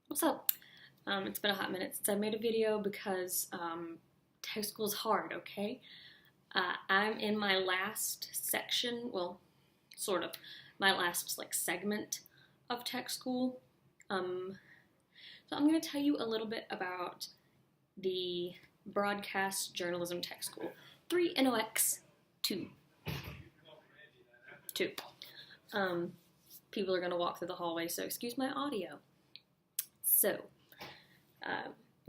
What's up? It's been a hot minute since I made a video because tech school is hard, okay? I'm in my last section, well, sort of, my last segment of tech school. So I'm going to tell you a little bit about the broadcast journalism tech school, 3 NOx 2. People are going to walk through the hallway, so excuse my audio. So,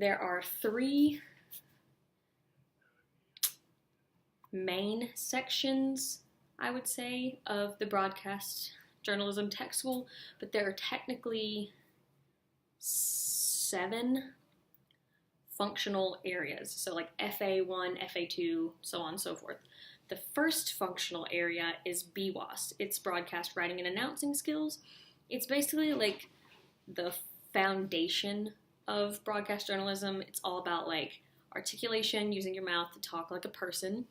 there are 3 main sections, I would say, of the broadcast journalism tech school, but there are technically 7 functional areas. So like FA1, FA2, so on and so forth. The first functional area is BWAS. It's broadcast writing and announcing skills. It's basically like the foundation of broadcast journalism. It's all about like articulation, using your mouth to talk like a person,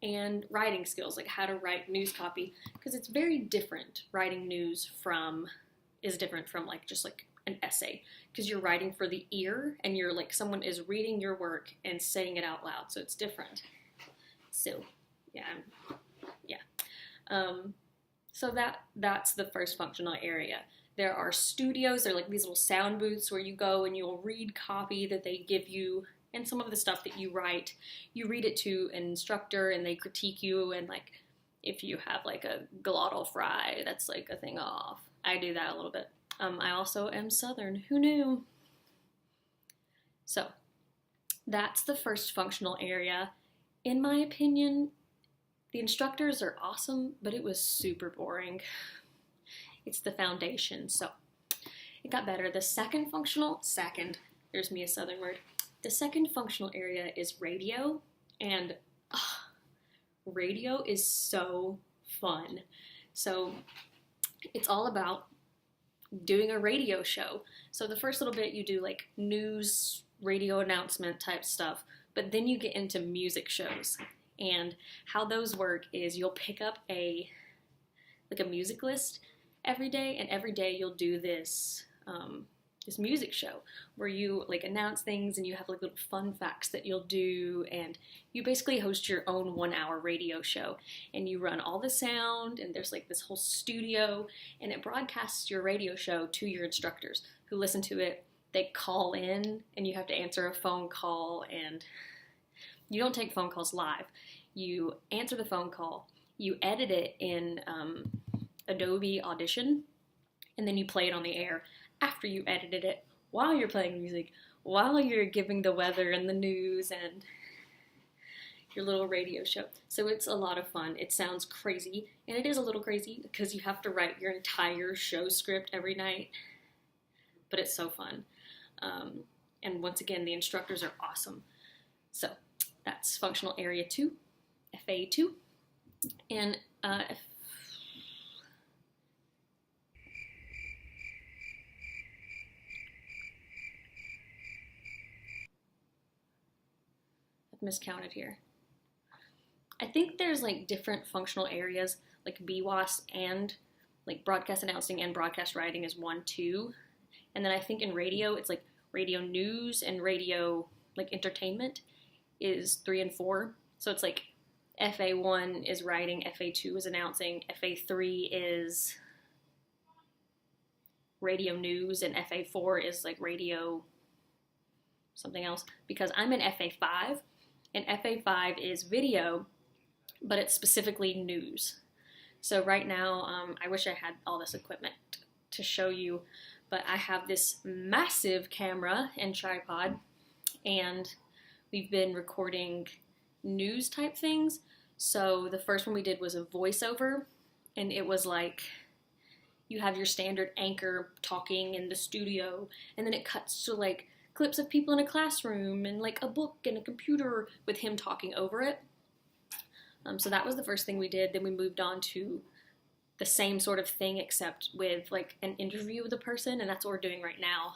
and writing skills, like how to write news copy, because it's very different. Writing news is different from like just like an essay, because you're writing for the ear and you're like someone is reading your work and saying it out loud, so it's different. So so that's the first functional area. There are studios, they're like these little sound booths where you go and you'll read copy that they give you, and some of the stuff that you write, you read it to an instructor and they critique you, and like if you have like a glottal fry, that's like a thing off. I do that a little bit. I also am Southern, who knew? So that's the first functional area. In my opinion, the instructors are awesome, but it was super boring. It's the foundation, so it got better. The second, there's me a Southern word. The second functional area is radio, and radio is so fun. So it's all about doing a radio show. So the first little bit you do like news, radio announcement type stuff, but then you get into music shows. And how those work is you'll pick up a music list every day, and every day you'll do this this music show where you like announce things and you have like little fun facts that you'll do, and you basically host your own 1-hour radio show, and you run all the sound, and there's like this whole studio, and it broadcasts your radio show to your instructors who listen to it. They call in and you have to answer a phone call, and you don't take phone calls live. You answer the phone call, you edit it in Adobe Audition, and then you play it on the air after you edited it, while you're playing music, while you're giving the weather and the news and your little radio show. So it's a lot of fun. It sounds crazy, and it is a little crazy because you have to write your entire show script every night, but it's so fun. And once again, the instructors are awesome. So that's functional area 2, FA2, and miscounted here. I think there's like different functional areas, like BWAS and like broadcast announcing and broadcast writing is 1, 2. And then I think in radio, it's like radio news and radio like entertainment is 3 and 4. So it's like FA1 is writing, FA2 is announcing, FA3 is radio news, and FA4 is like radio something else, because I'm in FA5, and FA5 is video, but it's specifically news. So right now, I wish I had all this equipment to show you, but I have this massive camera and tripod, and we've been recording news type things. So the first one we did was a voiceover, and it was like you have your standard anchor talking in the studio, and then it cuts to like clips of people in a classroom and like a book and a computer with him talking over it. So that was the first thing we did. Then we moved on to the same sort of thing except with like an interview with a person, and that's what we're doing right now.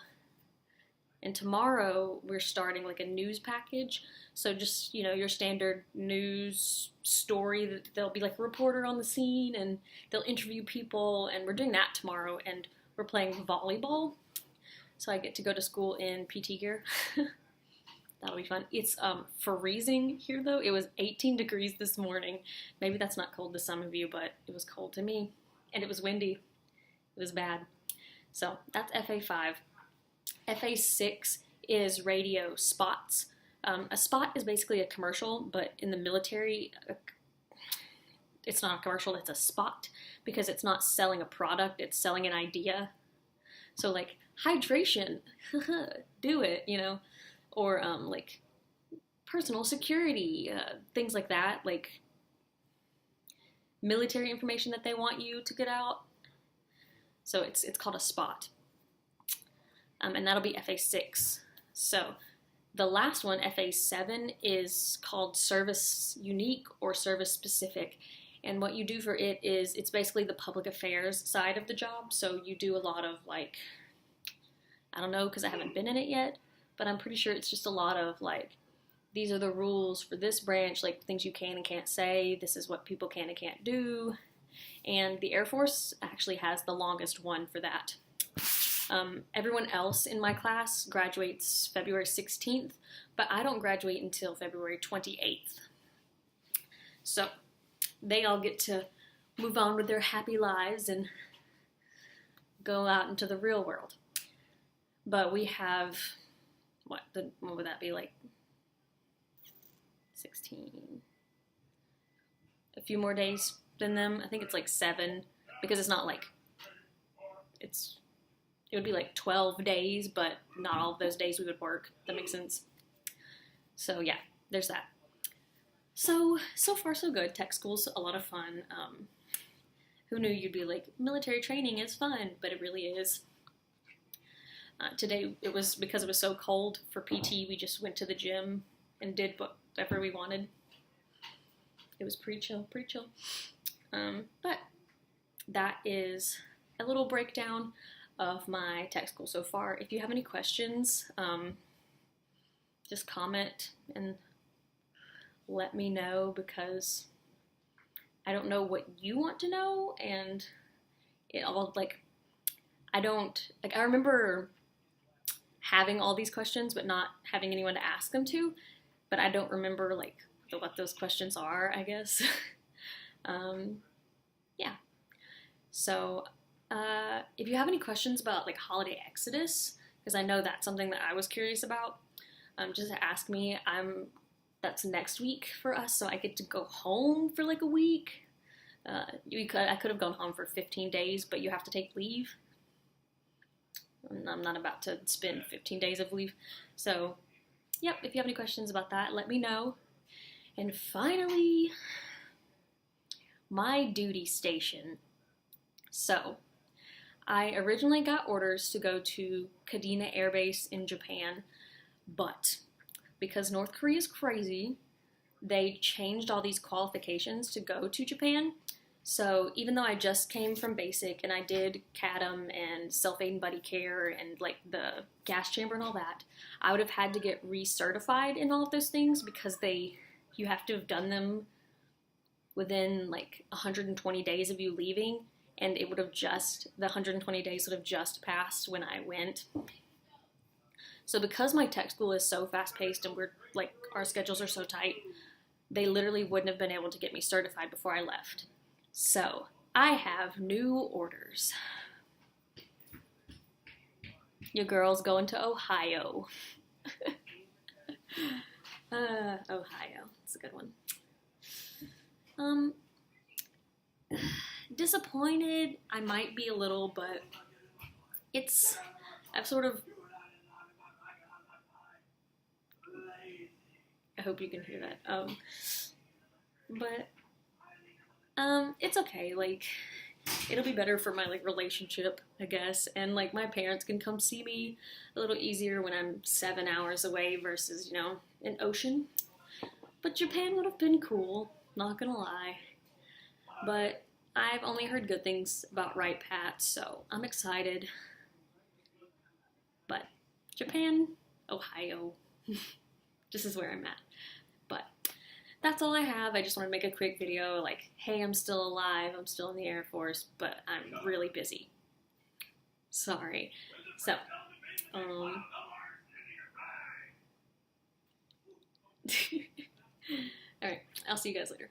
And tomorrow we're starting like a news package. So just, you know, your standard news story. There'll be like a reporter on the scene and they'll interview people, and we're doing that tomorrow, and we're playing volleyball. So I get to go to school in PT gear. That'll be fun. It's freezing here though. It was 18 degrees this morning. Maybe that's not cold to some of you, but it was cold to me. And it was windy. It was bad. So that's FA5. FA6 is radio spots. A spot is basically a commercial, but in the military, it's not a commercial, it's a spot, because it's not selling a product, it's selling an idea. So like, hydration, do it, you know, or like personal security, things like that, like military information that they want you to get out. So it's called a spot, and that'll be FA6. So the last one, FA7, is called service unique or service specific. And what you do for it is, it's basically the public affairs side of the job. So you do a lot of like, I don't know because I haven't been in it yet, but I'm pretty sure it's just a lot of like, these are the rules for this branch, like things you can and can't say, this is what people can and can't do. And the Air Force actually has the longest one for that. Everyone else in my class graduates February 16th, but I don't graduate until February 28th. So they all get to move on with their happy lives and go out into the real world. But we have, what would that be, like 16, a few more days than them. I think it's like 7, because it's not like, it would be like 12 days, but not all of those days we would work. That makes sense. So yeah, there's that. So far so good. Tech school's a lot of fun. Who knew you'd be like, military training is fun, but it really is. Today, it was, because it was so cold for PT, we just went to the gym and did whatever we wanted. It was pretty chill. But that is a little breakdown of my tech school so far. If you have any questions, just comment and let me know, because I don't know what you want to know, and it all, like, I remember having all these questions but not having anyone to ask them to, but I don't remember like what those questions are, I guess. Yeah. So if you have any questions about like holiday exodus, because I know that's something that I was curious about, just ask me. That's next week for us, so I get to go home for like a week. I could have gone home for 15 days, but you have to take leave. I'm not about to spend 15 days of leave. So, yep, if you have any questions about that, let me know. And finally, my duty station. So, I originally got orders to go to Kadena Air Base in Japan, but because North Korea is crazy, they changed all these qualifications to go to Japan. So even though I just came from basic and I did CADM and self-aid and buddy care and like the gas chamber and all that, I would have had to get recertified in all of those things, because you have to have done them within like 120 days of you leaving, and the 120 days would have just passed when I went. So because my tech school is so fast-paced and our schedules are so tight, they literally wouldn't have been able to get me certified before I left. So I have new orders. Your girl's going to Ohio. Ohio. It's a good one. Disappointed, I might be a little, but I've sort of, I hope you can hear that. It's okay, like, it'll be better for my, like, relationship, I guess, and, like, my parents can come see me a little easier when I'm 7 hours away versus, an ocean. But Japan would have been cool, not gonna lie. But I've only heard good things about Right Pat, so I'm excited. But Japan, Ohio, this is where I'm at. But that's all I have. I just want to make a quick video, like, hey, I'm still alive, I'm still in the Air Force, but I'm really busy. Sorry. So, Um, Alright, I'll see you guys later.